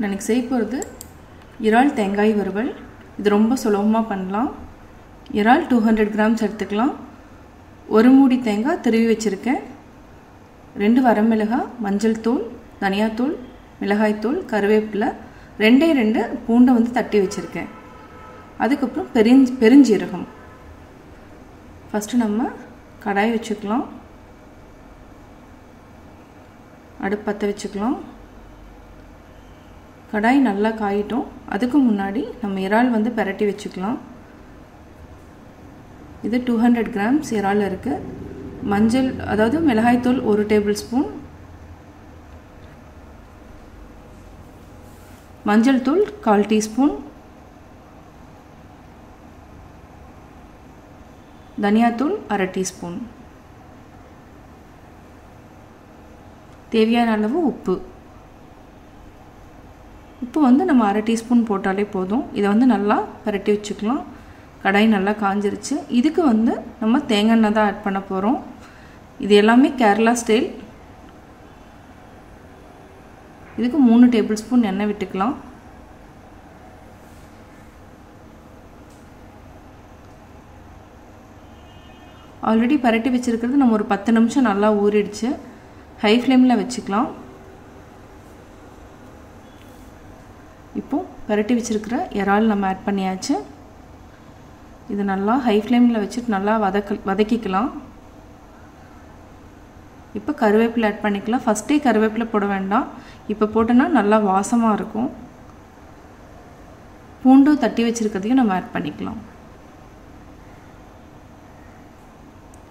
நான் செய்ய போகிறது இறால் தேங்காய் வறுவல். இது ரொம்ப சுலபமாக பண்ணலாம். இறால் 200 கிராம்ஸ் எடுத்துக்கலாம். ஒரு மூடி தேங்காய் திருவி வச்சுருக்கேன். 2 வரமிளகாய், மஞ்சள் தூள், தனியாத்தூள், மிளகாய்த்தூள், கருவேப்பிலை, 2 பூண்டை தட்டி வச்சுருக்கேன். அதுக்கப்புறம் பெருஞ்சீரகம். ஃபஸ்ட்டு நம்ம கடாய் வச்சுக்கலாம். அடுப்பு பற்ற வச்சுக்கலாம். கடாய் நல்லா காயிட்டோம். அதுக்கு முன்னாடி நம்ம இறால் பெரட்டி வச்சுக்கலாம். இது 200 கிராம்ஸ் இறால் இருக்குது. மஞ்சள் அதாவது மிளகாய்த்தூள் 1 டேபிள் ஸ்பூன், மஞ்சள் தூள் 1/4 டீஸ்பூன், தனியாத்தூள் 1/2 டீஸ்பூன், தேவையான அளவு உப்பு. உப்பு நம்ம 1/2 டீஸ்பூன் போட்டாலே போதும். இதை நல்லா பரட்டி வச்சுக்கலாம். கடாய் நல்லா காஞ்சிருச்சு. இதுக்கு நம்ம தேங்காய் எண்ணெய் தான் ஆட் பண்ண போகிறோம். இது எல்லாமே கேரளா ஸ்டைல். இதுக்கு 3 டேபிள் ஸ்பூன் எண்ணெய் விட்டுக்கலாம். ஆல்ரெடி பரட்டி வச்சுருக்கிறது நம்ம ஒரு 10 நிமிஷம் நல்லா ஊறிடுச்சு. ஹை ஃப்ளேமில் வச்சுக்கலாம். இப்போ பரட்டி வச்சுருக்கிற இறால் நம்ம ஆட் பண்ணியாச்சு. இது நல்லா ஹை ஃப்ளேமில் வச்சுட்டு நல்லா வதக்கிக்கலாம். இப்போ கருவேப்பிலை ஆட் பண்ணிக்கலாம். ஃபஸ்ட்டே கருவேப்பிலை போட வேண்டாம். இப்போ போட்டோன்னா நல்லா வாசமாக இருக்கும். பூண்டு தட்டி வச்சுருக்கிறதையும் நம்ம ஆட் பண்ணிக்கலாம்.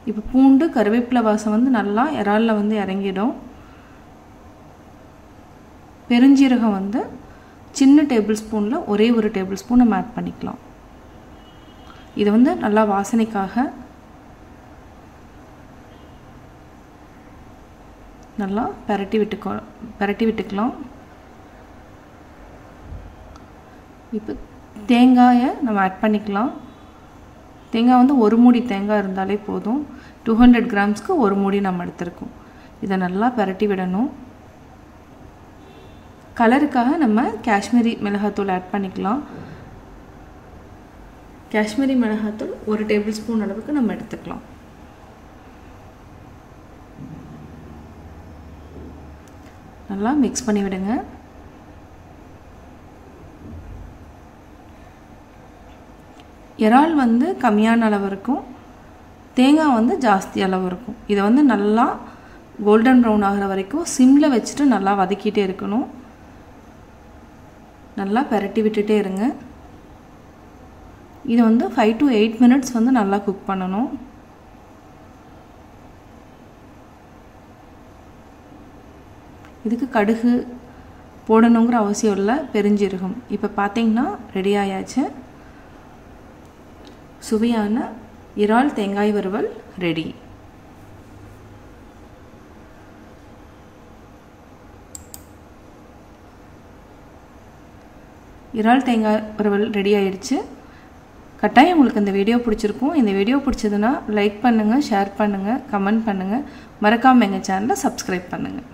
இப்போ பூண்டு கருவேப்பிலை வாசம் நல்லா இறாலில் இறங்கிடும். பெருஞ்சீரகம் சின்ன டேபிள் ஸ்பூனில் ஒரே ஒரு டேபிள் ஸ்பூன் நம்ம ஆட் பண்ணிக்கலாம். இது நல்லா வாசனைக்காக நல்லா பரட்டி விட்டுக்கலாம். இப்போ தேங்காயை நம்ம ஆட் பண்ணிக்கலாம். தேங்காய் ஒரு மூடி தேங்காய் இருந்தாலே போதும். 200 கிராம்ஸ்க்கு ஒரு மூடி நம்ம எடுத்துருக்கோம். இதை நல்லா பரட்டி விடணும். கலருக்காக நம்ம காஷ்மீரி மிளகாத்தூள் ஆட் பண்ணிக்கலாம். காஷ்மீரி மிளகாத்தூள் 1 டேபிள் ஸ்பூன் அளவுக்கு நம்ம எடுத்துக்கலாம். நல்லா மிக்ஸ் பண்ணி விடுங்க. இறால் கம்மியான அளவு இருக்கும். தேங்காய் ஜாஸ்தி அளவு இருக்கும். இதை நல்லா கோல்டன் ப்ரௌன் ஆகிற வரைக்கும் சிம்மில் வச்சுட்டு நல்லா வதக்கிட்டே இருக்கணும். நல்லா பரட்டி விட்டுட்டே இருங்க. இது 5 to 8 மினிட்ஸ் நல்லா குக் பண்ணணும். இதுக்கு கடுகு போடணுங்கிற அவசியம் இல்லை. பெருஞ்சீரகம். இப்போ பார்த்தீங்கன்னா ரெடி ஆயாச்சு. சுவையான இறால் தேங்காய் வறுவல் ரெடி. இறால் தேங்காய் வறுவல் ரெடி ஆயிடுச்சு. கட்டாயம் உங்களுக்கு இந்த வீடியோ பிடிச்சிருக்கும். இந்த வீடியோ பிடிச்சதுன்னா லைக் பண்ணுங்கள், ஷேர் பண்ணுங்கள், கமெண்ட் பண்ணுங்கள். மறக்காமல் எங்கள் சேனலை சப்ஸ்கிரைப் பண்ணுங்கள்.